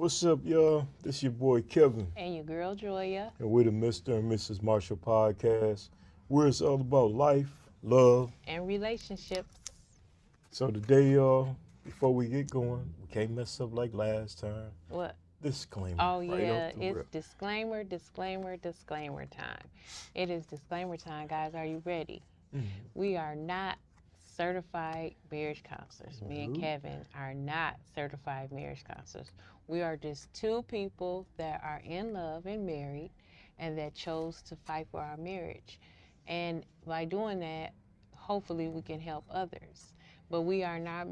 What's up, y'all? This your boy Kevin, And your girl Joya. and we're the Mr. and Mrs. Marshall podcast, where it's all about life, love. And relationships. So today, y'all, before we get going, we can't mess up like last time. What? Disclaimer, Oh, right yeah. off the It's rip. disclaimer time. It is disclaimer time, guys. Are you ready? Mhm. We are not certified marriage counselors. Me and Nope. Kevin are not certified marriage counselors. We are just two people that are in love and married and that chose to fight for our marriage. And by doing that, hopefully we can help others. But we are not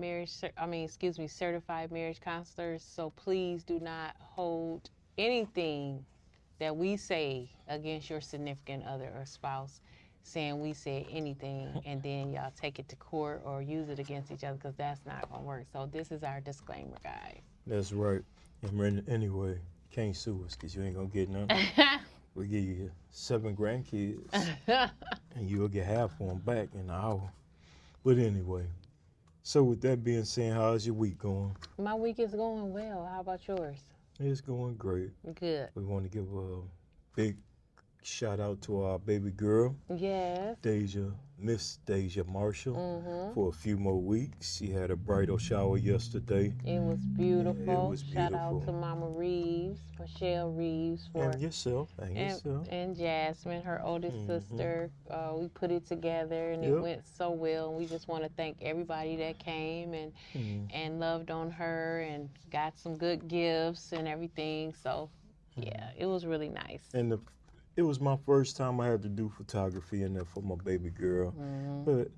certified marriage counselors. So please do not hold anything that we say against your significant other or spouse, saying we said anything and then y'all take it to court or use it against each other, because that's not going to work. So this is our disclaimer, guys. That's right. Anyway, you can't sue us because you ain't going to get none. We give you 7 grandkids, and you'll get half of them back in an hour. But anyway, so with that being said, how's your week going? My week is going well. How about yours? It's going great. Good. We want to give a big shout out to our baby girl, Yes. Miss Deja Marshall, Mm-hmm. for a few more weeks. She had a bridal shower yesterday. It was beautiful. It was Shout out beautiful. to Mama Reeves, Michelle Reeves, for And yourself. and Jasmine, her oldest Mhm. sister. We put it together and it Yep. went so well. We just want to thank everybody that came and loved on her and got some good gifts and everything. So yeah, it was really nice. And it was my first time I had to do photography in there for my baby girl. Mm-hmm. But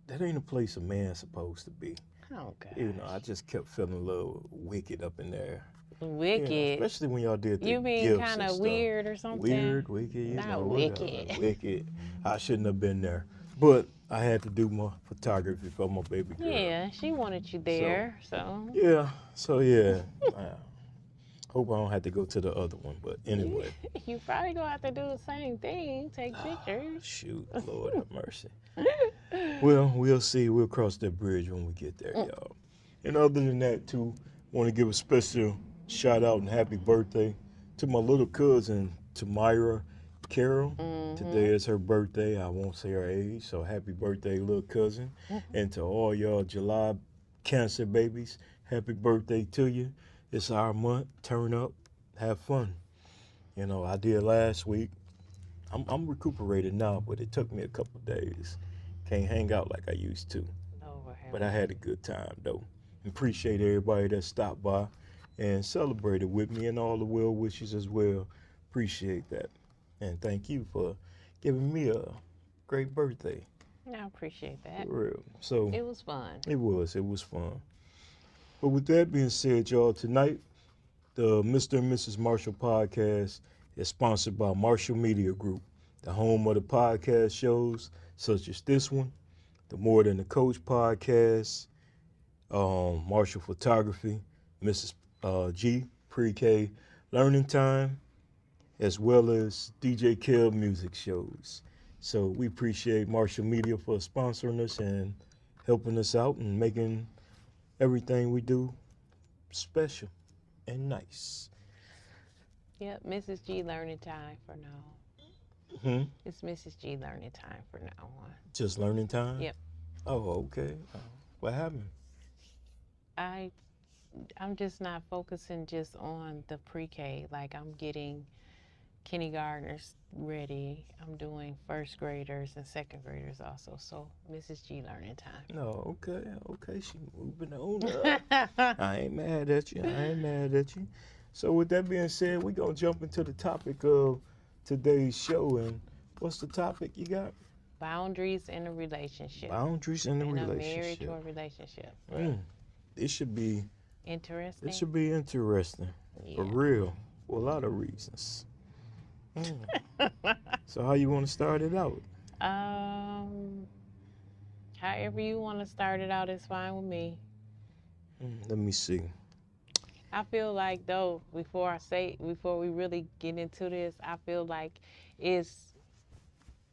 that ain't a place a man's supposed to be. Oh, God. You know, I just kept feeling a little wicked up in there. Wicked. Yeah, especially when y'all did the You mean gifts kind and of stuff. weird or something? Weird, wicked, Not whatever. wicked. Wicked. I shouldn't have been there. But I had to do my photography for my baby girl. Yeah, she wanted you there, so. Yeah, I hope I don't have to go to the other one, but anyway. You probably gonna have to do the same thing, take pictures. Shoot, Lord have mercy. Well, we'll see. We'll cross that bridge when we get there, y'all. And other than that, too, want to give a special shout out and happy birthday to my little cousin, Tamira Carroll. Today is her birthday. I won't say her age, so happy birthday, little cousin. And to all y'all July Cancer babies, happy birthday to you. It's our month. Turn up, have fun. You know, I did last week. I'm recuperated now, but it took me a couple of days. Can't hang out like I used to. But I had a good time, though. Appreciate everybody that stopped by and celebrated with me and all the well wishes as well. Appreciate that. And thank you for giving me a great birthday. I appreciate that. For real. So It was fun. it was fun. But with that being said, y'all, tonight the Mr. and Mrs. Marshall podcast is sponsored by Marshall Media Group, the home of the podcast shows such as this one, the More Than a Coach podcast, Marshall Photography, Mrs. G, Pre-K Learning Time, as well as DJ Kev music shows. So we appreciate Marshall Media for sponsoring us and helping us out and making everything we do special and nice. Yep, Mrs. G learning time for now. It's Mrs. G learning time for now on. Just learning time? Yep. Oh, okay. What happened? I'm just not focusing just on the pre-K. Like, I'm getting kindergartners ready. I'm doing first graders and second graders also. So Mrs. G learning time. No, okay. She moving on up. I ain't mad at you. So with that being said, we're going to jump into the topic of today's show. And what's the topic you got? Boundaries in a relationship. Boundaries in a relationship. A marriage or a relationship. It should be Interesting. It should be interesting. Yeah. For real. For a lot of reasons. So how you want to start it out? However you want to start it out is fine with me. Let me see. I feel like, though, before we really get into this, I feel like it's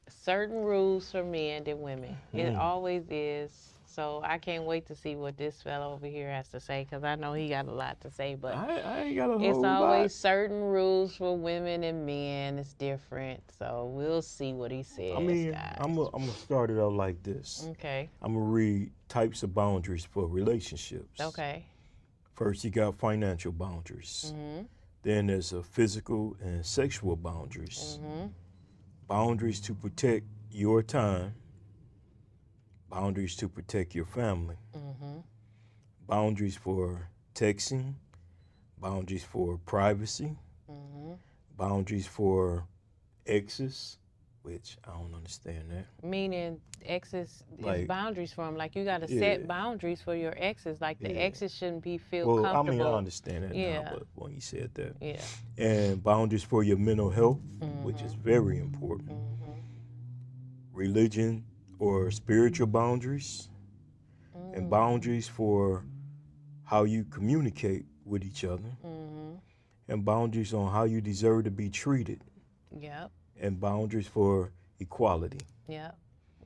certain rules for men than women. It always is. So I can't wait to see what this fellow over here has to say because I know he got a lot to say. But I ain't got a it's whole always lot. certain rules for women and men. It's different. So we'll see what he says, I mean, guys. I'm gonna start it out like this. Okay. I'm gonna read types of boundaries for relationships. Okay. First, you got financial boundaries. Mhm. Then there's a physical and sexual boundaries. Mhm. Boundaries to protect your time. Boundaries to protect your family. Mhm. Boundaries for texting. Boundaries for privacy. Mhm. Boundaries for exes, which I don't understand that. Meaning exes is Like, boundaries for them. Like you got to yeah, set boundaries for your exes. Like the yeah. exes shouldn't be feel Well, I comfortable. mean, I understand that now, Yeah. but when you said that. Yeah. And boundaries for your mental health, which is Mhm. very important. Mhm. Religion or spiritual boundaries, and boundaries for how you communicate with each other, Mhm. and boundaries on how you deserve to be treated, Yep. and boundaries for equality. Yep.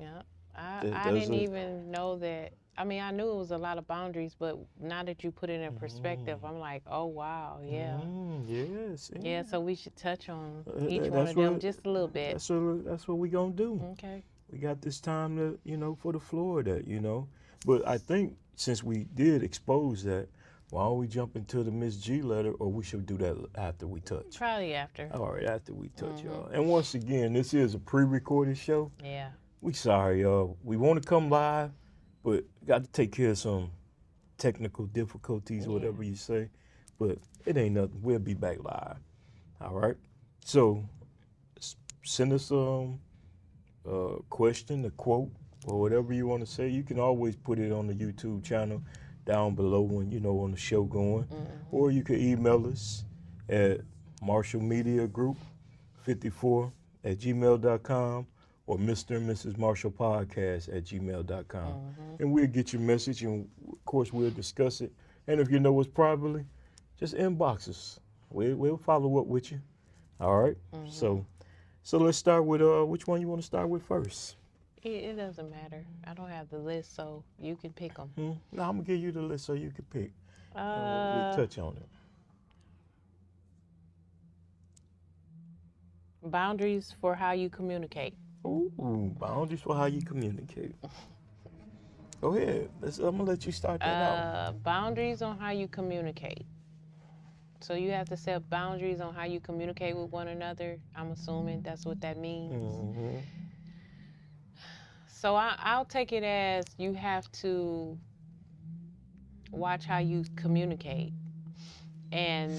Yep. I Those didn't are. even know that. I mean, I knew it was a lot of boundaries, but now that you put it in perspective, I'm like, oh wow, yeah. Yes. Yeah, so we should touch on Uh, each one that's of them what. just a little bit. That's what we gonna do. Okay. We got this time to, for the floor that, But I think since we did expose that, why don't we jump into the Miss G letter, or we should do that after we touch? Probably after. All right, after we touch, y'all. And once again, this is a pre-recorded show. Yeah. We sorry, y'all. We want to come live, but got to take care of some technical difficulties, Yeah. whatever you say. But it ain't nothing. We'll be back live. All right. So send us question, a quote, or whatever you want to say. You can always put it on the YouTube channel down below when on the show going, or you can email us at marshallmediagroup54@gmail.com or Mr. and Mrs. Marshall Podcast at gmail.com. And we'll get your message, and of course we'll discuss it. And if you know us privately, just inbox us. We'll follow up with you. All right. So let's start with which one you want to start with first? It doesn't matter. I don't have the list, so you can pick them. No, I'm gonna give you the list so you can pick. We'll touch on it. Boundaries for how you communicate. Ooh, boundaries for how you communicate. Go ahead. I'm gonna let you start that out. Boundaries on how you communicate. So you have to set boundaries on how you communicate with one another. I'm assuming that's what that means. So I'll take it as you have to watch how you communicate. And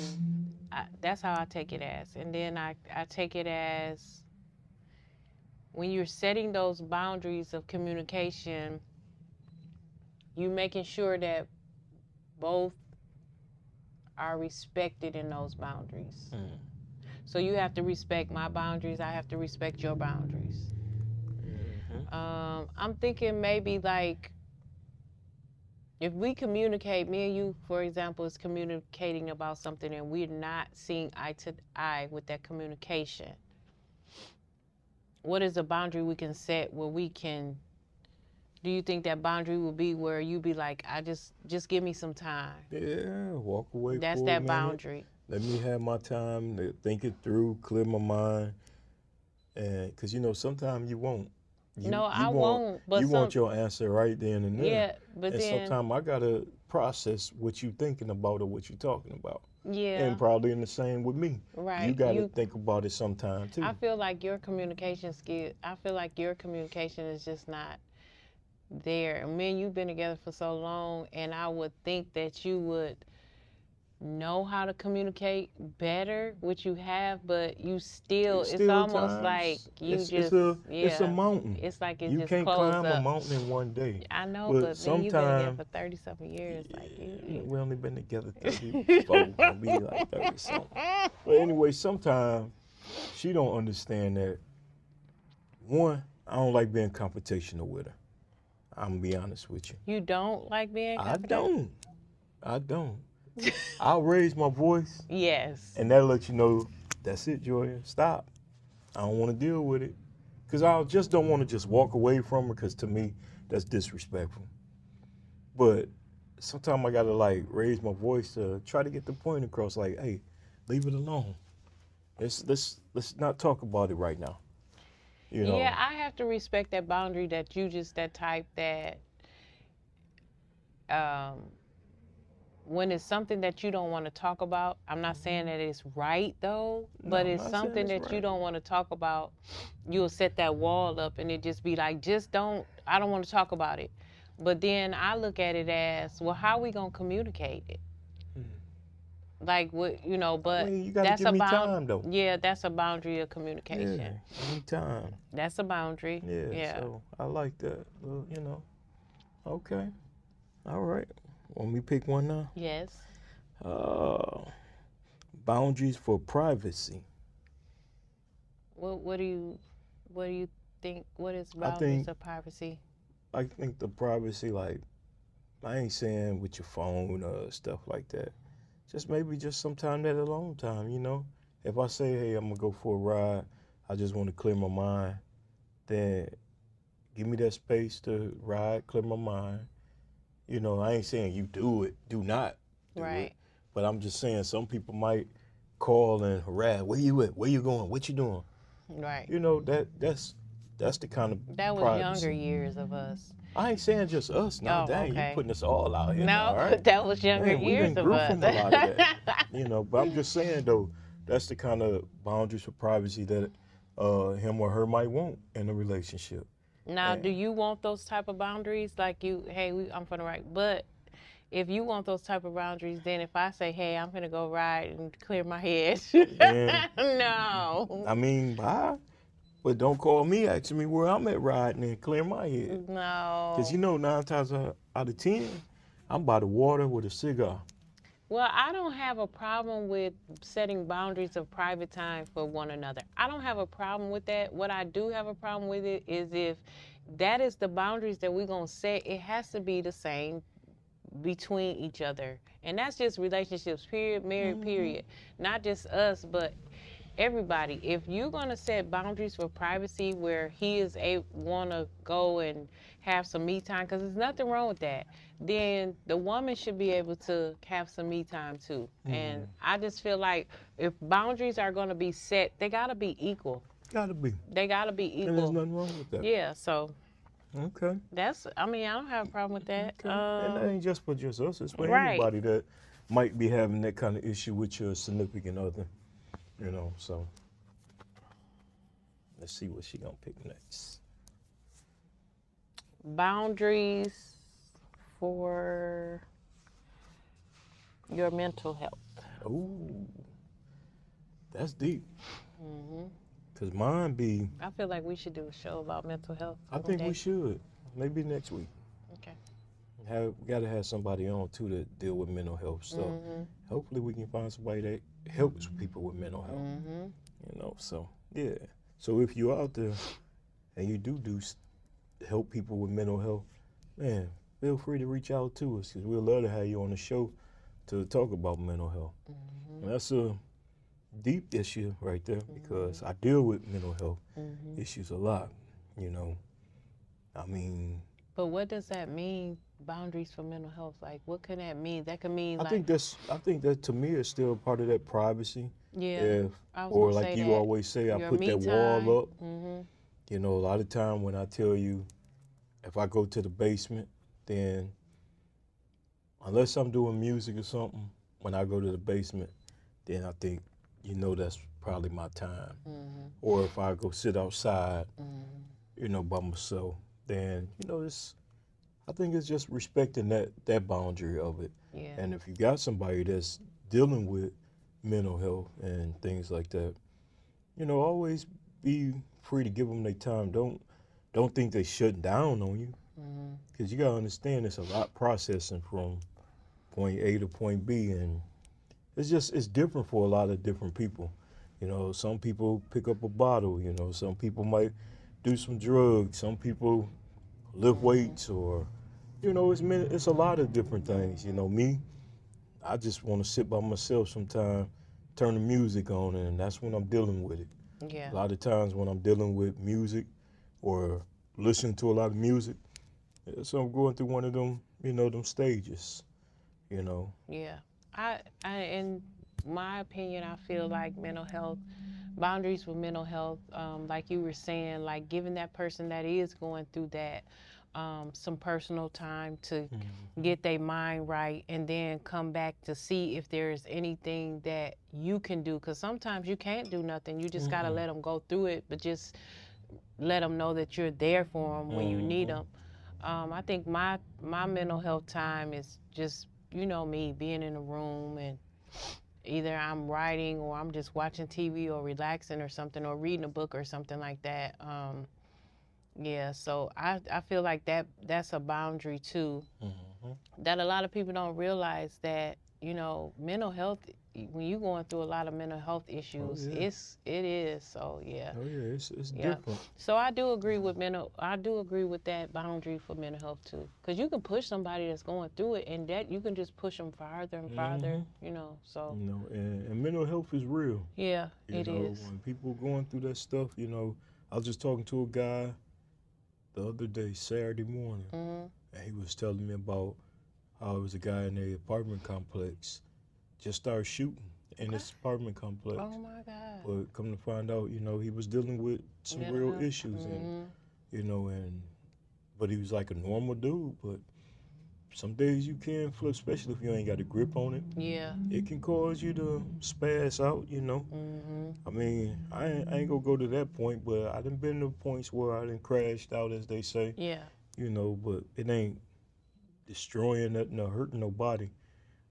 that's how I take it as. And then I take it as when you're setting those boundaries of communication, you making sure that both are respected in those boundaries. So you have to respect my boundaries. I have to respect your boundaries. I'm thinking maybe like if we communicate, me and you, for example, is communicating about something and we're not seeing eye to eye with that communication. What is a boundary we can set where we can? Do you think that boundary will be where you be like, I just give me some time? Yeah, walk away. That's for that a minute. boundary. Let me have my time to think it through, clear my mind, and because sometimes you won't. I won't. But you want your answer right then and there. Yeah, but and then sometimes I gotta process what you thinking about or what you talking about. Yeah. And probably in the same with me. Right. You gotta think about it sometime too. I feel like your communication skill. I feel like your communication is just not there. Me and you've been together for so long, and I would think that you would know how to communicate better, which you have, but you still, it's almost times, like you it's a mountain. It's like it you just can't closed climb up. a mountain in one day. I know, but man, you've been together for 30-something years. We only been together 34, gonna be like 30-something. But anyway, sometimes she don't understand that. One, I don't like being confrontational with her. I'm gonna be honest with you. You don't like being confrontational? I don't. I'll raise my voice. Yes. And that lets you know, that's it, Joya. Stop. I don't want to deal with it. Because I just don't want to just walk away from her, because to me, that's disrespectful. But sometimes I gotta like raise my voice to try to get the point across. Like, hey, leave it alone. Let's not talk about it right now. You Yeah, know. I have to respect that boundary that you just that type that um when it's something that you don't want to talk about, I'm not saying that it's right though, No, but I'm it's not saying something it's that you right. don't want to talk about, you'll set that wall up and it just be like, just don't, I don't want to talk about it. But then I look at it as, well, how are we going to communicate it? Mm. Like, what, I but mean, you gotta that's give a me bound, time though. yeah, that's a boundary of Yeah, communication. give me time. That's a boundary. Yeah, Yeah. so I like that. Well, okay, all right. Want me pick one now? Yes. Uh, boundaries for privacy. What do you think? What is I boundaries think of privacy? I think the privacy, like I ain't saying with your phone or stuff like that. Just maybe just sometime that alone time. If I say, hey, I'm gonna go for a ride, I just want to clear my mind. Then give me that space to ride, clear my mind. I ain't saying you do it, do not do it, Right. but I'm just saying some people might call and harass. Where you at? Where you going? What you doing? Right. That's the kind of That was younger privacy. years of us. I ain't saying just us. Now, Oh, dang, you okay. putting us all out here now, No, all right? that was younger Man, we years didn't of grew us. from a lot of that. But I'm just saying though, that's the kind of boundaries for privacy that him or her might want in a relationship. Now, do And you want those type of boundaries? Like hey, I'm gonna ride. But if you want those type of boundaries, then if I say, hey, I'm gonna go ride and clear my head, then, no, I mean, bye. But don't call me asking me where I'm at riding and clear my head. Because no. 9 times out of 10, I'm by the water with a cigar. Well, I don't have a problem with setting boundaries of private time for one another. I don't have a problem with that. What I do have a problem with it is if that is the boundaries that we're going to set, it has to be the same between each other. And that's just relationships, period, married, Mm-hmm. period. Not just us, but everybody. If you're going to set boundaries for privacy where he is a want to go and have some me time, because there's nothing wrong with that, then the woman should be able to have some me time too. And Mm-hmm. I just feel like if boundaries are going to be set, they got to be equal. Gotta be. They got to be And there's equal. nothing wrong with that. Yeah, so Okay. I mean, I don't have a problem with that. Okay. And that ain't just for just us, it's for Right. anybody that might be having that kind of issue with your significant other. So let's see what she gonna pick next. Boundaries for your mental health. Ooh, that's deep. hmm Cause mine be, I feel like we should do a show about mental health I one think we day. should. Maybe next week. Okay. We gotta have somebody on too to deal with mental health. So Mhm. hopefully we can find somebody that helps people with mental health. Mhm. So yeah. So if you're out there and you do help people with mental health, man, feel free to reach out to us because we'd love to have you on the show to talk about mental health. Mhm. And that's a deep issue right there because I deal with mental health Mhm. issues a lot. You know, I mean, But what does that mean? Boundaries for mental health. Like, what can that mean? That could mean I like, think that to me is still part of that privacy. yeah, If I was or gonna like say you that. always say, I Your put me that wall time. up. Mhm. A lot of time when I tell you if I go to the basement, then unless I'm doing music or something, when I go to the basement, then I think, that's probably my time. Mhm. Or if I go sit outside, Mhm. by myself, then, I think it's just respecting that boundary of it. Yeah. And if you got somebody that's dealing with mental health and things like that, always be free to give them their time. Don't think they shutting down on you Mhm. because you gotta understand it's a lot processing from point A to point B, and it's different for a lot of different people. Some people pick up a bottle. Some people might do some drugs. Some people lift Mhm. weights, or it's a lot of different things. Me, I just want to sit by myself sometime, turn the music on, and that's when I'm dealing with it. Yeah. A lot of times when I'm dealing with music or listening to a lot of music, so I'm going through one of them, them stages, you know. Yeah. In my opinion, I feel like mental health, boundaries for mental health, like you were saying, like giving that person that is going through that some personal time to get their mind right and then come back to see if there's anything that you can do. Because sometimes you can't do nothing. You just got to let them go through it, but just let them know that you're there for them when you need them. I think my mental health time is just, me being in a room and either I'm writing or I'm just watching TV or relaxing or something or reading a book or something like that. Yeah, so I feel like that's a boundary too. That a lot of people don't realize that, mental health, when you're going through a lot of mental health issues, yeah. it is. So yeah. Oh yeah, it's Yeah. different. So I do agree with that boundary for mental health too, because you can push somebody that's going through it, and that you can just push them farther and farther, So And mental health is real. yeah, it is. When people going through that stuff, I was just talking to a guy the other day, Saturday morning, and he was telling me about how it was a guy in the apartment complex just started shooting in his apartment complex. Oh my God. But come to find out, he was dealing with some Mental real health. issues, but he was like a normal dude. But some days you can flip, especially if you ain't got a grip on it. Yeah. It can cause you to spaz out, I mean, I ain't gonna go to that point, but I done been to points where I done crashed out, as they say. Yeah. But it ain't destroying nothing or hurting nobody.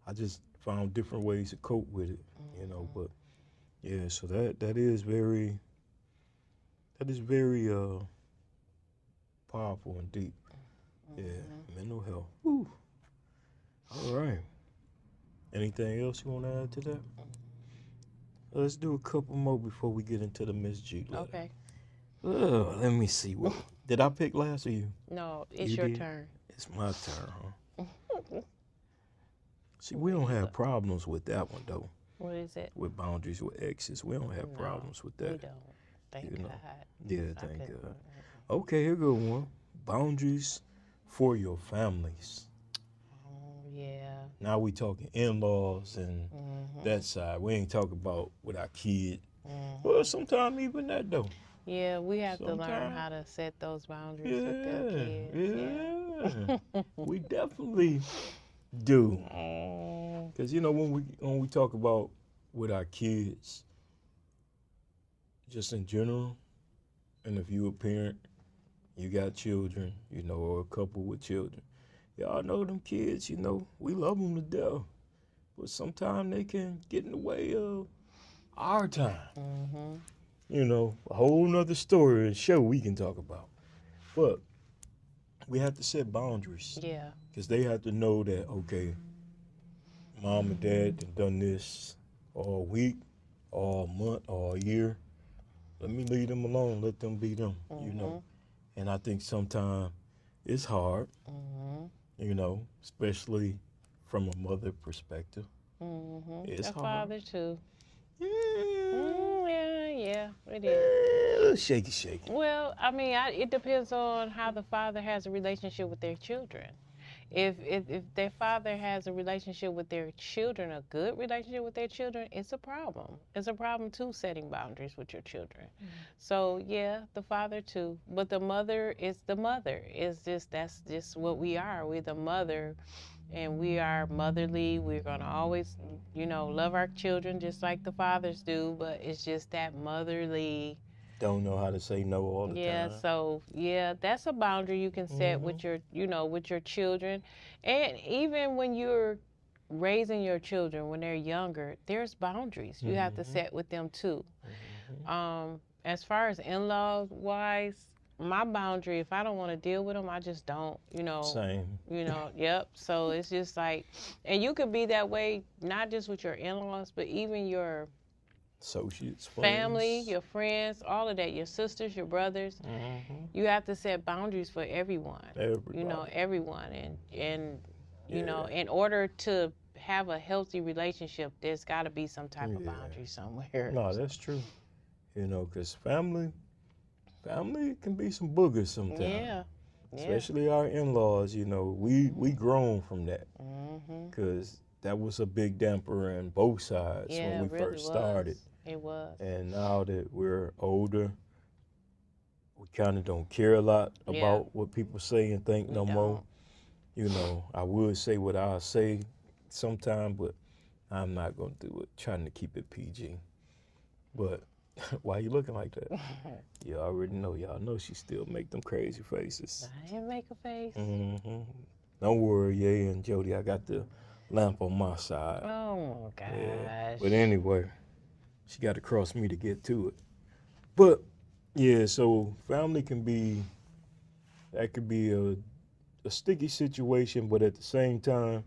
I just found different ways to cope with it, But yeah, so that is very powerful and deep. Yeah, mental health. Whew. All right. Anything else you want to add to that? Let's do a couple more before we get into the Miss G letter. Okay. Let me see. Did I pick last or you? No, it's You your did? turn. It's my turn, huh? See, we don't have problems with that one, though. What is it? With boundaries with exes. We don't have problems with that. We don't. Thank God. Yeah, thank God. Okay, here go one. Boundaries for your families. Oh, yeah. Now we talking in-laws and that side. We ain't talking about with our kid. Well, sometimes even that, though. Yeah, we have to learn how to set those boundaries with their kids. Yeah. We definitely do. Because, when we talk about with our kids, just in general, and if you a parent, you got children, or a couple with children, y'all know them kids, we love them to death. But sometimes they can get in the way of our time. A whole nother story and show we can talk about. But we have to set boundaries. Yeah. Because they have to know that, okay, mom and dad have done this all week, all month, all year. Let me leave them alone. Let them be them, And I think sometimes it's hard, especially from a mother perspective. It's a hard. Father too. Yeah, it is. Shaky. Well, I mean, it depends on how the father has a relationship with their children. If their father has a relationship with their children, a good relationship with their children, it's a problem. It's a problem too, setting boundaries with your children. So yeah, the father too, but the mother is the mother. That's just what we are. We're the mother, and we are motherly. We're gonna always, love our children just like the fathers do. But it's just that motherly. Don't know how to say no all the time. Yeah, so that's a boundary you can set with your, with your children. And even when you're raising your children when they're younger, there's boundaries you have to set with them too. As far as in-laws wise, my boundary, if I don't want to deal with them, I just don't, Same. Yep. So it's just like, and you could be that way, not just with your in-laws, but even your associates, family, your friends, all of that, your sisters, your brothers. You have to set boundaries for everyone. Everybody. Everyone. And in order to have a healthy relationship, there's got to be some type of boundary somewhere. No, that's true. Because family can be some boogers sometimes. Yeah. Yeah. especially our in-laws. You know, we grown from that Mm-hmm. because that was a big damper on both sides when Yeah, we it really first started. was. It was. And now that we're older, we kind of don't care a lot Yeah, about what people say and think we no more. don't. You know, I would say what I say sometime, but I'm not gonna do it. Trying to keep it PG. But why you looking like that? You already know. Y'all know she still make them crazy faces. I didn't make a face. Hmm. Don't worry, yeah, and Jody, I got the lamp on my side. Oh my Yeah. gosh. But anyway, she got to cross me to get to it. But yeah, so family can be that could be a sticky situation, but at the same time,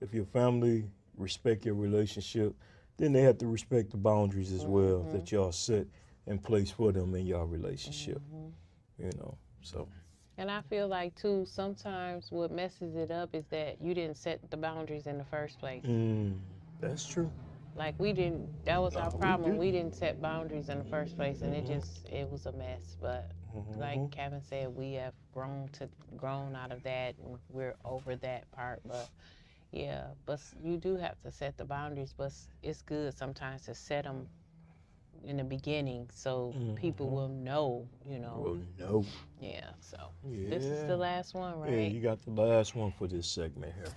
if your family respect your relationship, then they have to respect the boundaries as well Mhm. that y'all set in place for them in your relationship. Mhm. You know, so And I feel like too, sometimes what messes it up is that you didn't set the boundaries in the first place. that's true. Like we didn't. That was our No, we problem. We didn't. didn't set boundaries in the first place, and Mm-hmm. it was a mess. But like Mm-hmm. Kevin said, we have grown out of that, and we're over that part. But yeah, but you do have to set the boundaries. But it's good sometimes to set them in the beginning so people Mm-hmm. will know. You know. Well, no. Yeah. So this is Yeah. the last one, Yeah, right? you got the last one for this segment here.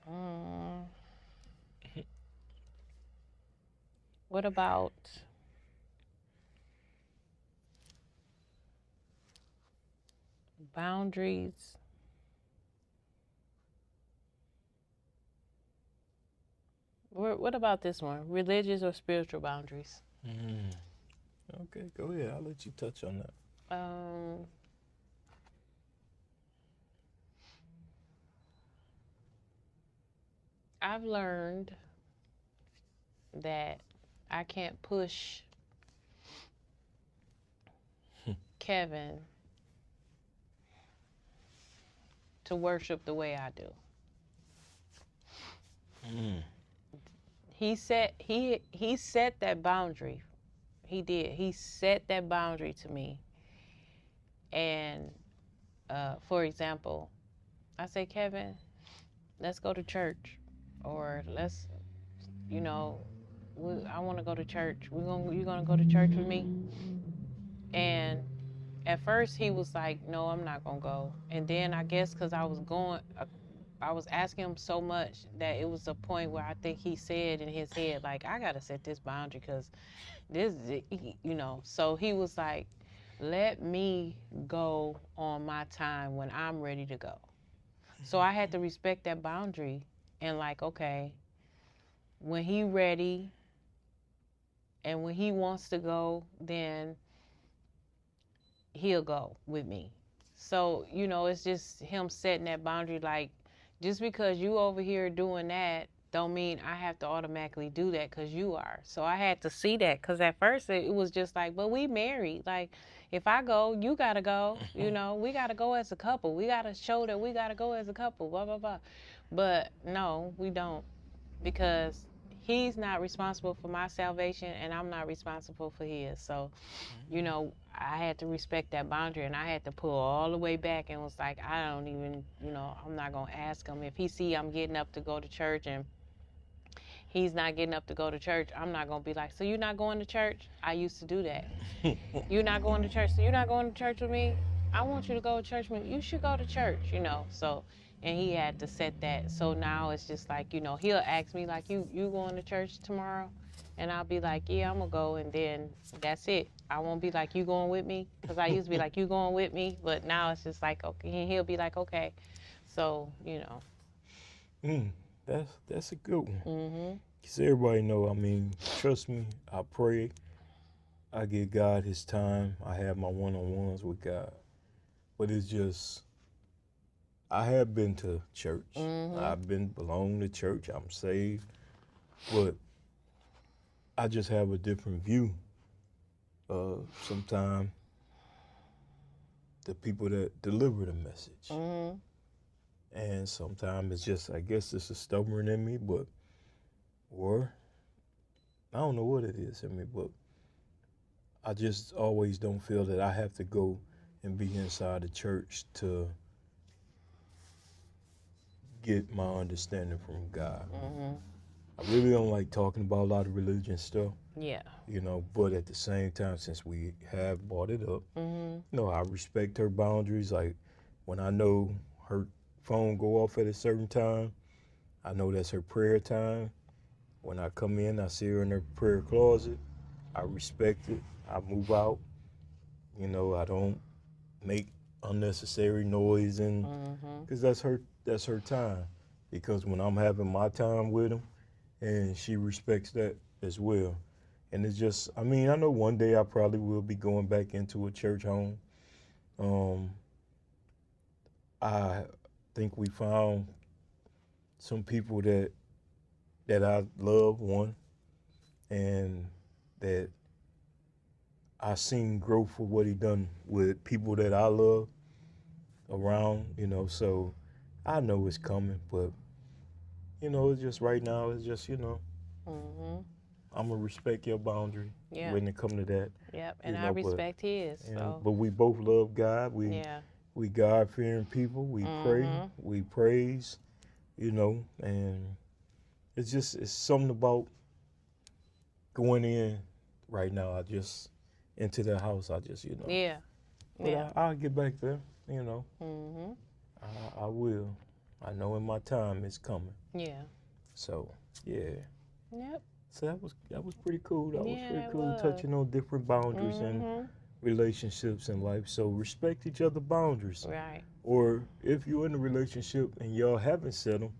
Mm, what about boundaries? What about this one? Religious or spiritual boundaries? Mm. Okay, go ahead. I'll let you touch on that. Um, I've learned that I can't push Kevin to worship the way I do. Mm. He set that boundary. He did. He set that boundary to me. And for example, I say, Kevin, let's go to church, or let's, you know, I want to go to church. You gonna go to church with me? And at first he was like, no, I'm not gonna go. And then I guess because I was asking him so much that it was a point where I think he said in his head, like, I gotta set this boundary because this, you know. So he was like, let me go on my time when I'm ready to go. So I had to respect that boundary and like, okay, when he ready and when he wants to go, then he'll go with me. So, you know, it's just him setting that boundary. Like, just because you over here doing that don't mean I have to automatically do that because you are. So I had to see that because at first it was just like, but we married. Like, if I go, you got to go. You know, we got to go as a couple. We got to show that we got to go as a couple, blah, blah, blah. But no, we don't, because he's not responsible for my salvation and I'm not responsible for his. So, you know, I had to respect that boundary and I had to pull all the way back and was like, I don't even, you know, I'm not going to ask him. If he see I'm getting up to go to church and he's not getting up to go to church, I'm not going to be like, so you're not going to church? I used to do that. You're not going to church, so you're not going to church with me? I want you to go to church with me. You should go to church, you know. So, and he had to set that. So now it's just like, you know, he'll ask me like, you going to church tomorrow? And I'll be like, yeah, I'm gonna go, and then that's it. I won't be like, you going with me? Because I used to be like, you going with me? But now it's just like, okay, and he'll be like, okay. So, you know. Mm. That's a good one. Mhm. Cause everybody know. I mean, trust me. I pray. I give God His time. I have my one-on-ones with God. But it's just I have been to church. Mhm. I've been belong to church. I'm saved. But I just have a different view of sometimes the people that deliver the message. Mhm. And sometimes it's just, I guess it's a stubborn in me, but, or I don't know what it is in me, but I just always don't feel that I have to go and be inside the church to get my understanding from God. Mhm. I really don't like talking about a lot of religion stuff, Yeah. but at the same time, since we have brought it up, Mhm. I respect her boundaries. Like when I know her phone go off at a certain time, I know that's her prayer time. When I come in, I see her in her prayer closet. I respect it. I move out. I don't make unnecessary noise, and Mhm. because that's her time. Because when I'm having my time with him, and she respects that as well. And it's just, I mean, I know one day I probably will be going back into a church home. Um, I think we found some people that I love, one, and that I seen growth for what he done with people that I love around. So I know it's coming, but it's just right now. It's just Mhm. I'm gonna respect your boundary Yeah. when it come to that. Yep. And You I know, but respect his. So but we both love God. We yeah. we God fearing people. We pray. Mhm. We praise. And it's something about going in right now. I just into the house. I just. Yeah. But Yeah. I'll get back there. You know, Mhm. I will. I know in my time it's coming. Yeah. So yeah. Yep. So that was pretty cool. That was Yeah, pretty that cool was. touching on different boundaries and Mhm. relationships in life. So respect each other boundaries. Right. Or if you're in a relationship and y'all haven't set them,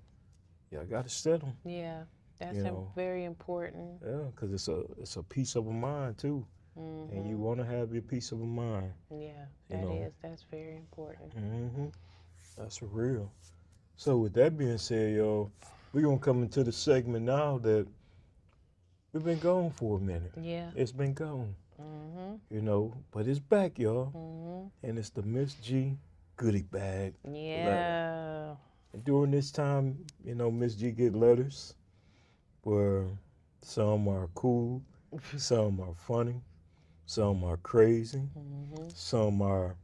y'all gotta set them. Yeah. That's You know, very important. yeah, because it's a peace of a mind too, and you Mhm. want to have your peace of a mind. Yeah. You know, That's very important. hmm that's for real. So with that being said, y'all, we're gonna come into the segment now that we've been gone for a minute. Yeah. It's been gone. Mhm. But it's back, y'all. Mhm. And it's the Miss G goodie bag letter. Yeah. And during this time, Miss G get letters where some are cool, some are funny, some are crazy, Mhm. some are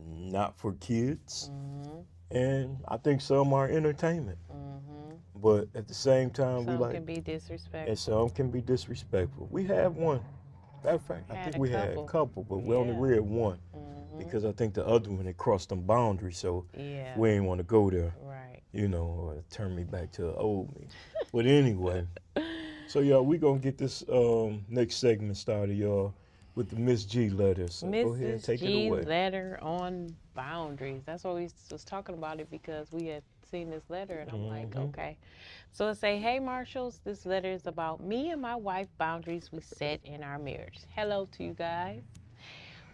not for kids, Mhm. and I think some are entertainment. Mhm. But at the same time, we Some like, can be and disrespectful. some can be disrespectful. We have one. Matter of fact, I Had think a we had a couple. couple, but we only Yeah. read one. Mhm. Because I think the other one it crossed them boundaries, so Yeah. we ain't want to go there, Right. or turn me back to the old me. But anyway, so y'all, we gonna get this next segment started, y'all, with the Miss G letter. So go ahead and Mrs. take it G away. letter on boundaries. That's why we was talking about it because we had seen this letter and I'm like, Mm-hmm. okay. So it say, hey Marshalls, this letter is about me and my wife boundaries we set in our marriage. Hello to you guys.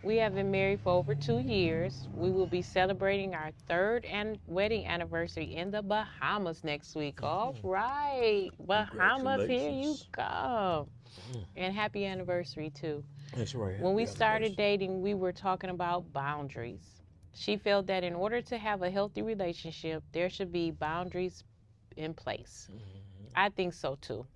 We have been married for over 2 years. We will be celebrating our third and wedding anniversary in the Bahamas next week. All Mm-hmm. right, Bahamas, here you Congratulations. come. Mm. And happy anniversary too. That's right. When we Happy started anniversary. dating, we were talking about boundaries. She felt that in order to have a healthy relationship, there should be boundaries in place. Mm-hmm. I think so too.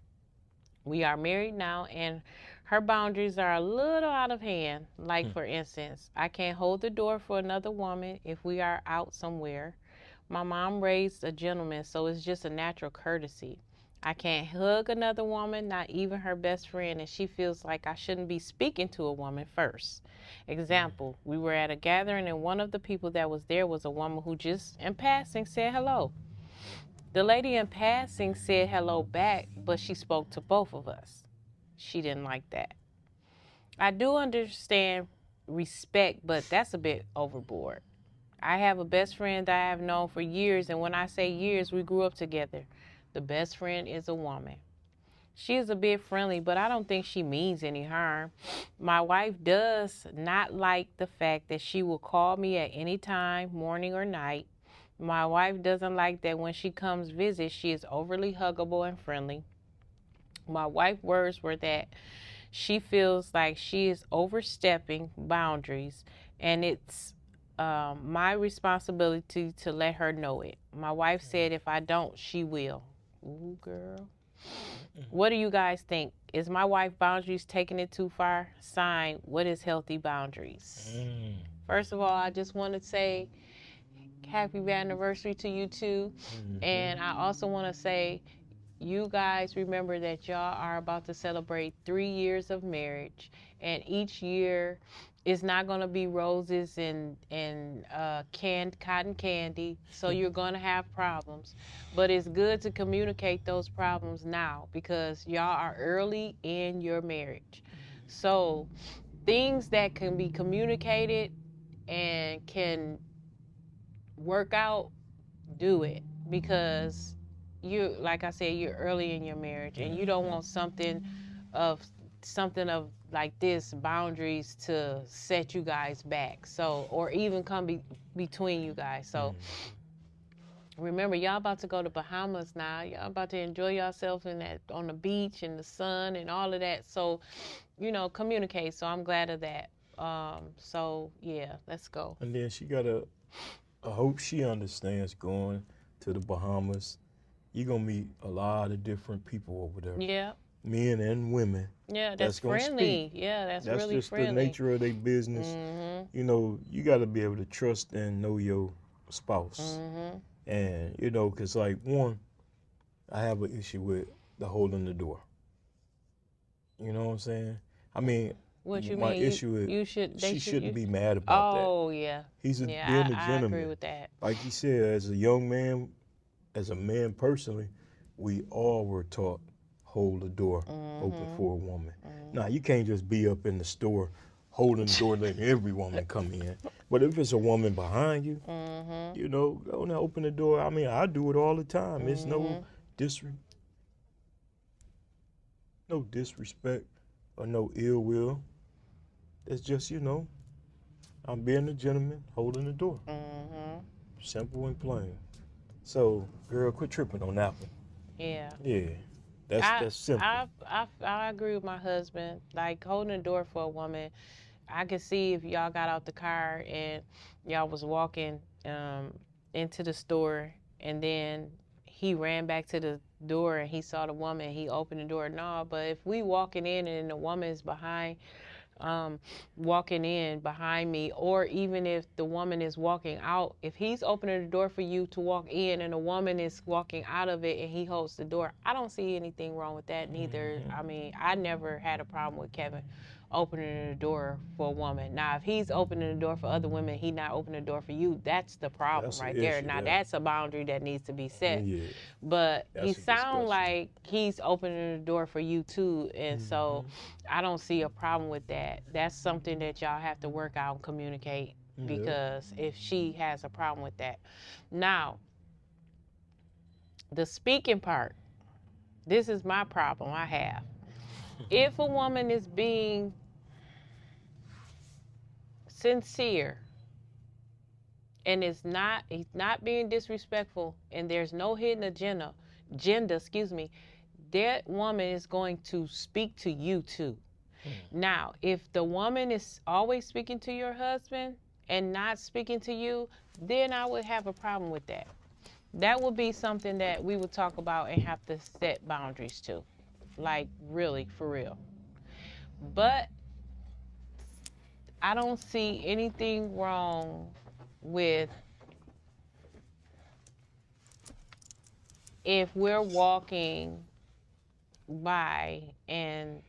We are married now, and her boundaries are a little out of hand. Like, for instance, I can't hold the door for another woman if we are out somewhere. My mom raised a gentleman, so it's just a natural courtesy. I can't hug another woman, not even her best friend, and she feels like I shouldn't be speaking to a woman first. Example, we were at a gathering, and one of the people that was there was a woman who just in passing said hello. The lady in passing said hello back, but she spoke to both of us. She didn't like that. I do understand respect, but that's a bit overboard. I have a best friend that I have known for years, and when I say years, we grew up together. The best friend is a woman. She is a bit friendly, but I don't think she means any harm. My wife does not like the fact that she will call me at any time, morning or night. My wife doesn't like that when she comes visit, she is overly huggable and friendly. My wife's words were that she feels like she is overstepping boundaries, and it's my responsibility to let her know it. My wife said if I don't, she will. Ooh, girl. What do you guys think? Is my wife boundaries taking it too far? Sign, what is healthy boundaries? First of all, I just want to say happy anniversary to you two. And I also want to say, you guys remember that y'all are about to celebrate 3 years of marriage, and each year is not going to be roses and canned cotton candy. So you're going to have problems, but it's good to communicate those problems now because y'all are early in your marriage. So things that can be communicated and can work out, do it, because you, like I said, you're early in your marriage and you don't want of something of like this boundaries to set you guys back, so, or even come between you guys. So remember, y'all about to go to Bahamas now. Y'all about to enjoy yourself on the beach and the sun and all of that. So, communicate. So I'm glad of that. So yeah, let's go. And then I hope she understands going to the Bahamas. You're going to meet a lot of different people over there. Yeah. Men and women. Yeah, that's friendly. Yeah, that's really just friendly. The nature of their business. You got to be able to trust and know your spouse. And, because like one, I have an issue with the holding the door. You know what I'm saying? I mean, what you my mean? issue is she shouldn't be mad about that. Oh, yeah. He's being a gentleman. I agree with that. Like you said, as a young man, as a man personally, we all were taught hold the door open for a woman. Now, you can't just be up in the store holding the door letting every woman come in. But if it's a woman behind you, go and open the door. I mean, I do it all the time. It's no disrespect or no ill will. It's just, I'm being a gentleman holding the door. Simple and plain. So, girl, quit tripping on that one. Yeah. Yeah. That's simple. I agree with my husband. Like, holding the door for a woman, I could see if y'all got out the car and y'all was walking into the store, and then he ran back to the door and he saw the woman, he opened the door. No, but if we walking in and the woman is walking in behind me, or even if the woman is walking out, if he's opening the door for you to walk in and the woman is walking out of it and he holds the door, I don't see anything wrong with that neither. I mean, I never had a problem with Kevin opening the door for a woman. Now, if he's opening the door for other women, he not opening the door for you, that's the problem right there. Now, that's a boundary that needs to be set. Yeah. But he sounds like he's opening the door for you too, and so I don't see a problem with that. That's something that y'all have to work out and communicate, because if she has a problem with that. Now, the speaking part, this is my problem I have. If a woman is being sincere and he's not being disrespectful and there's no hidden agenda, that woman is going to speak to you too. Now, if the woman is always speaking to your husband and not speaking to you, then I would have a problem with that. That would be something that we would talk about and have to set boundaries to. Like, really, for real. But I don't see anything wrong with if we're walking by and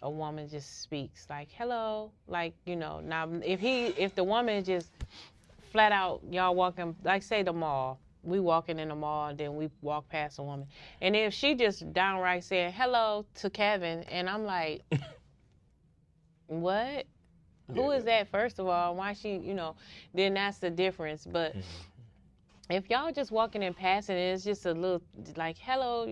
a woman just speaks like, hello, like, now if the woman just flat out, y'all walking, like say the mall, we walking in the mall and then we walk past a woman, and if she just downright saying hello to Kevin, and I'm like, what? Who is that, first of all? Why she, then that's the difference. But if y'all just walking and passing, it's just a little like hello,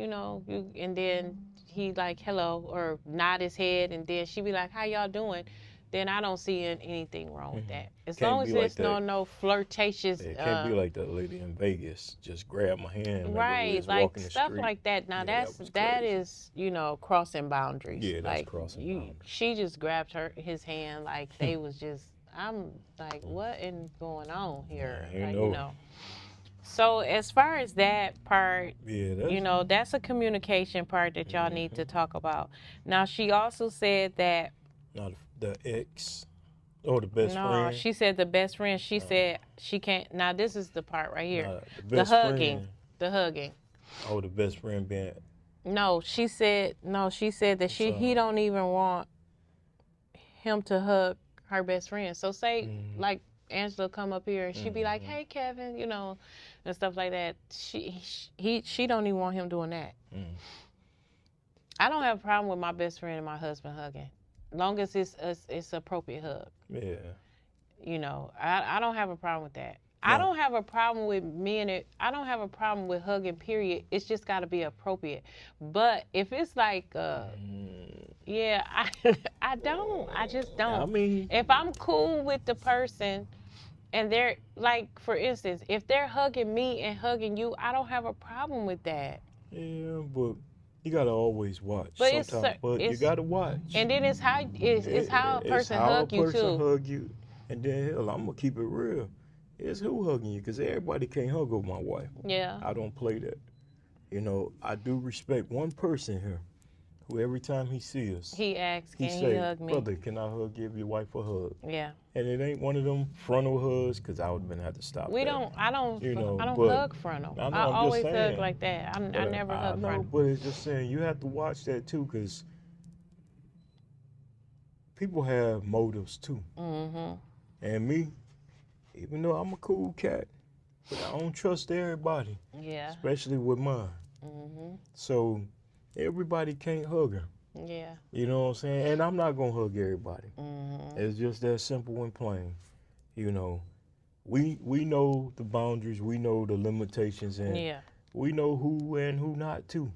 and then he like hello or nod his head, and then she be like, how y'all doing? Then I don't see anything wrong with that. As long as it's no flirtatious. It can't be like that lady in Vegas. Just grab my hand. Right, like stuff like that. Now that is crossing boundaries. Yeah, that's like, crossing boundaries. She just grabbed his hand like they was just. I'm like, what is going on here? So as far as that part, Yeah, that's you know, that's a communication part that y'all need to talk about. Now, she also said that not the ex or the best no, friend. she said the best friend. She said she can't. Now, this is the part right here. Not the The best hugging. friend. The hugging. Oh, the best friend being. No, she said no. She said that he So, don't even want him to hug her best friend. So say like Angela come up here and she be like, "Hey, Kevin," you know, and stuff like that. She don't even want him doing that. I don't have a problem with my best friend and my husband hugging, long as it's appropriate hug. yeah. You know, I don't have a problem with that. I No. don't have a problem with men. I don't have a problem with hugging. Period. It's just got to be appropriate. But if it's like, yeah, I don't. I just don't. I mean, If I'm cool with the person, and they're like, for instance, if they're hugging me and hugging you, I don't have a problem with that. yeah, but you gotta always watch. But Sometimes, but you it's gotta watch. and then it's how a It's person how a hug you person too. hug you, and then hell, I'm gonna keep it real. It's who hugging you, cause everybody can't hug over my wife. Yeah. I don't play that. You know, I do respect one person here, who every time he sees us, He asks, he "Can he say, hug me?" "Brother, can I give your wife a hug?" Yeah. And it ain't one of them frontal hugs, cause I would have had to stop. We that. don't. I don't. You know, I don't but hug frontal. I I know. I'm just always hug saying. like that. I But never I hug know, frontal. but it's just saying you have to watch that too, cause people have motives too. And me, even though I'm a cool cat, but I don't trust everybody, Yeah. especially with mine. So everybody can't hug her. Yeah. You know what I'm saying? And I'm not gonna hug everybody. Mm-hmm. It's just that simple and plain. You know, we know the boundaries, we know the limitations, and Yeah. we know who and who not to.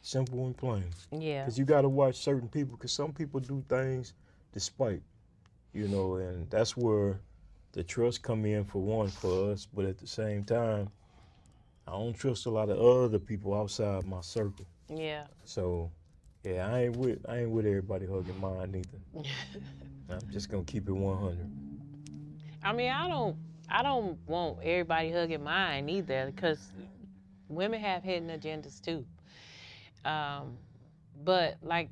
Simple and plain. Yeah. Because you got to watch certain people, because some people do things despite, you know, and that's where the trust come in for one for us. But at the same time, I don't trust a lot of other people outside my circle. Yeah. So, yeah, I ain't with everybody hugging mine either. I'm just gonna keep it 100. I mean, I don't want everybody hugging mine either, because women have hidden agendas too. But like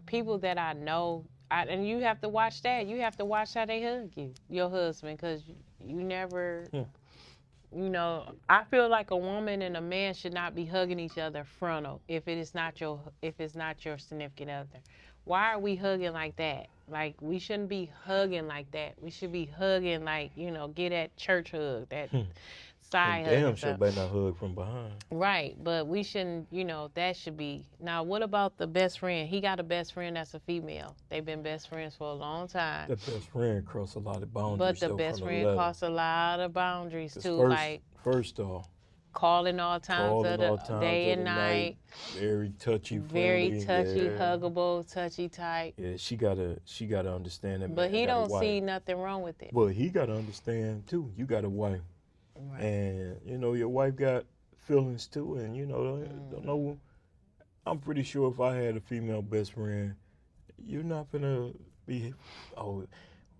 people that I know, and you have to watch that. You have to watch how they hug you, your husband, because you never. You know, I feel like a woman and a man should not be hugging each other frontal if it's not your significant other. Why are we hugging like that? Like, we shouldn't be hugging like that. We should be hugging like, you know, get that church hug, that side hug. Damn sure better not hug from behind. Right, but we shouldn't, you know, that should be. Now, what about the best friend? He got a best friend that's a female. They've been best friends for a long time. The best friend cross a lot of boundaries. But the best friend cross a lot of boundaries too, like first off, calling all times of the day and night. Very touchy, very touchy, yeah. huggable, touchy type. Yeah, she gotta understand that. But he don't see nothing wrong with it. But he gotta understand too. You got a wife, right. And you know your wife got feelings too, and you know don't know. I'm pretty sure if I had a female best friend, you're not gonna be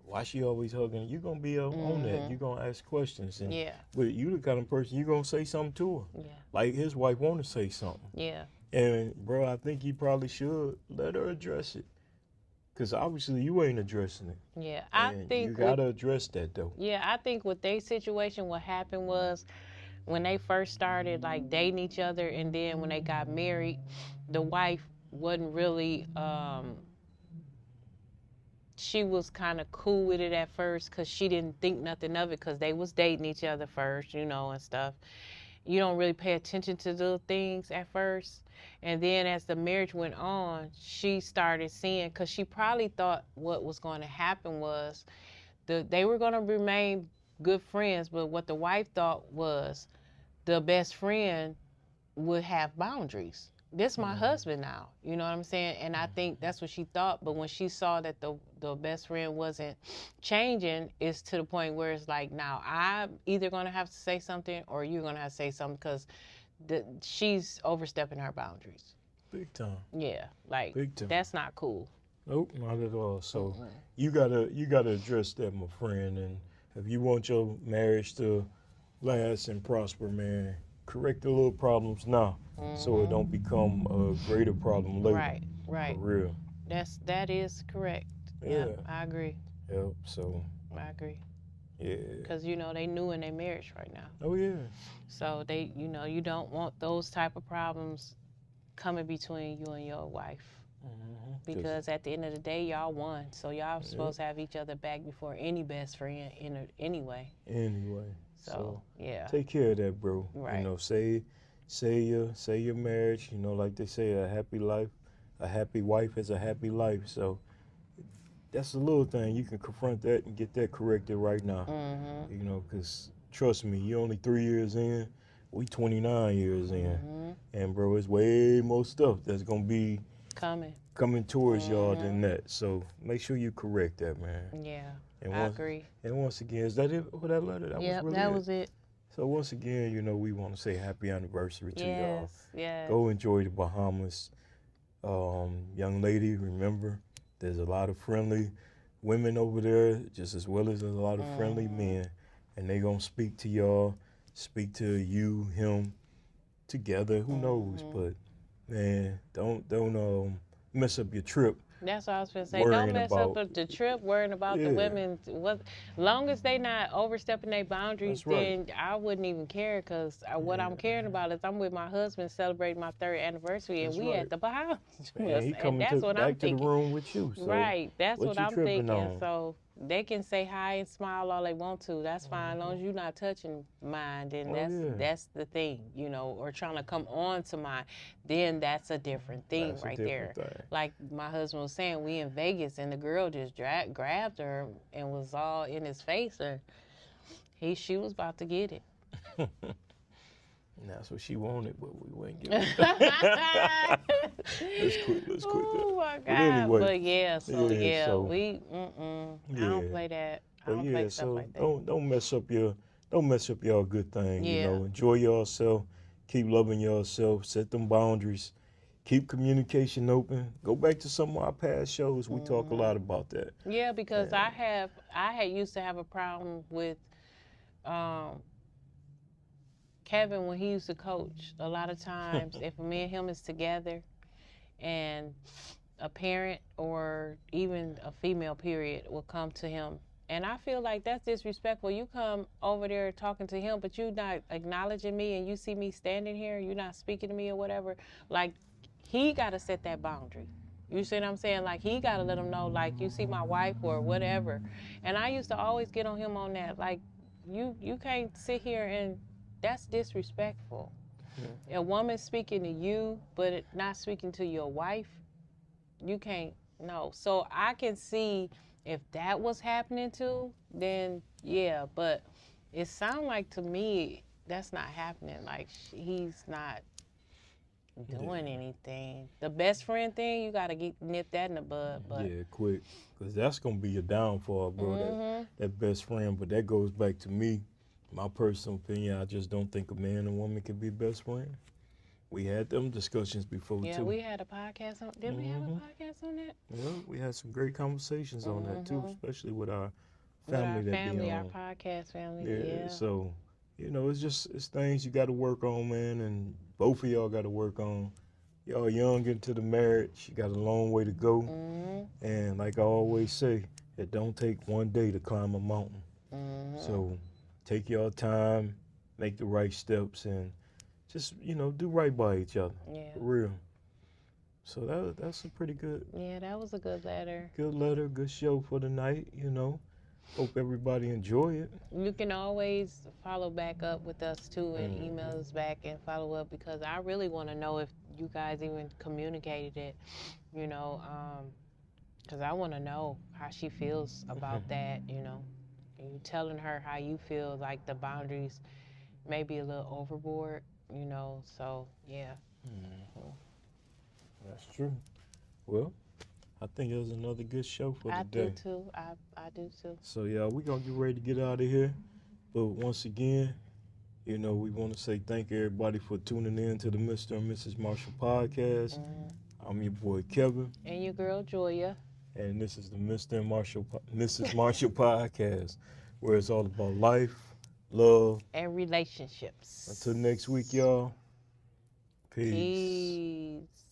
why she always hugging? You gonna be on that. You gonna ask questions, and but you the kind of person you gonna say something to her. Yeah. Like his wife want to say something. Yeah. And bro, I think he probably should let her address it, cause obviously you ain't addressing it. Yeah, I think you gotta address that though. Yeah, I think with their situation, what happened was when they first started like dating each other, and then when they got married, the wife wasn't really. She was kind of cool with it at first because she didn't think nothing of it because they was dating each other first, you know, and stuff. You don't really pay attention to those things at first. And then as the marriage went on, she started seeing, because she probably thought what was going to happen was they were going to remain good friends, but what the wife thought was the best friend would have boundaries. This my husband now, you know what I'm saying? And I think that's what she thought. But when she saw that the best friend wasn't changing, it's to the point where it's like, now I'm either going to have to say something or you're going to have to say something, because she's overstepping her boundaries. Big time. Yeah, like big time. That's not cool. Nope, not at all. So you gotta address that, my friend. And if you want your marriage to last and prosper, man. Correct the little problems now, so it Mhm. don't become a greater problem later. Right, For right. real. That is correct. Yeah, Yeah. I agree. Yep. So I agree. yeah. Cause they new in their marriage right now, Oh yeah. so you don't want those type of problems coming between you and your wife. Cause Because at the end of the day, y'all won, so y'all yep. supposed to have each other back before any best friend anyway. Anyway, So so yeah, take care of that, bro. You right. know, say your marriage. You know, like they say, a happy wife is a happy life. So that's a little thing. You can confront that and get that corrected right now. Mhm. You know, because trust me, you're only 3 years in. We 29 years in. Mhm. And, bro, it's way more stuff that's going to be Coming. coming towards y'all than Mhm. that. So make sure you correct that, man. Yeah, And I once, agree. and once again, is that it for that letter? That was Yep, really that it. was it. So once again, you know, we want to say happy anniversary to y'all. Yes, yes. Go enjoy the Bahamas. Young lady, remember, there's a lot of friendly women over there, just as well as there's a lot of friendly Mhm. men, and they gonna speak to y'all, speak to you, him, together. Who knows? Mhm. But man, don't mess up your trip That's what I was gonna say. Don't worrying mess up about. the trip worrying about the Yeah, women. What, long as they not overstepping their boundaries, that's right. then I wouldn't even care. Cause what Yeah, I'm caring about is I'm with my husband celebrating my third anniversary, and that's we at right. the Bahamas, And he and coming that's to what I'm back to the thinking. room with you. So Right, that's what what you I'm tripping thinking. on? So they can say hi and smile all they want to. That's fine, as long Hmm. as you're not touching mine. Then Oh yeah, that's the thing, or trying to come on to mine. Then that's a different thing that's a right different there. thing. Like my husband was saying, we in Vegas and the girl just grabbed her and was all in his face, and she was about to get it. And that's what she wanted, but we wouldn't give it. Let's quit that. Oh my But God! anyway, But yeah, so yeah. yeah, So I don't yeah, play that. I but don't play yeah. stuff So like that. don't mess up y'all good thing. You Yeah. know, enjoy yourself. Keep loving yourself. Set them boundaries. Keep communication open. Go back to some of our past shows. We talk a Hmm. lot about that. Yeah, because And I had used to have a problem with um, Kevin when he used to coach. A lot of times, if me and him is together and a parent or even a female period will come to him. And I feel like that's disrespectful. You come over there talking to him, but you not acknowledging me, and you see me standing here, you're not speaking to me or whatever. Like, he got to set that boundary. You see what I'm saying? Like, he got to let him know, like, you see my wife or whatever. And I used to always get on him on that. Like, you can't sit here and that's disrespectful. A woman speaking to you, but not speaking to your wife, you can't, no. So I can see if that was happening too, then yeah, but it sounds like to me that's not happening. Like he's not doing yeah, anything. The best friend thing, you gotta nip that in the bud. But yeah, quick, because that's gonna be your downfall, bro. mhm, That best friend. But that goes back to me, my personal opinion. I just don't think a man and woman can be best friends. We had them discussions before yeah, too. we had a podcast on. Did we have a Hmm. podcast on that? Yeah, we had some great conversations on that too, Mhm. especially with our With family our that be family, our on. podcast family. Yeah, Yeah. so it's things you got to work on, man, and both of y'all got to work on. Y'all young into the marriage, you got a long way to go, Mhm. and like I always say, it don't take one day to climb a mountain. Mhm. So take your time, make the right steps, and just do right by each other, Yeah. for real. So that's a pretty Yeah, that was a good letter. good letter, good show for the night. Hope everybody enjoy it. You can always follow back up with us too and email Mm. us back and follow up because I really want to know if you guys even communicated it, you know, because I want to know how she feels about that, And you telling her how you feel like the boundaries may be a little overboard. So, yeah. Mm, that's true. Well, I think it was another good show for I do today. too. I do too. So yeah, we gonna get ready to get out of here. But once again, we want to say thank everybody for tuning in to the Mr. and Mrs. Marshall podcast. Mm. I'm your boy Kevin, And your girl, Joya. and this is the Mr. and Mrs. Marshall podcast, where it's all about life, love. and relationships. Until next week, y'all. Peace. Peace.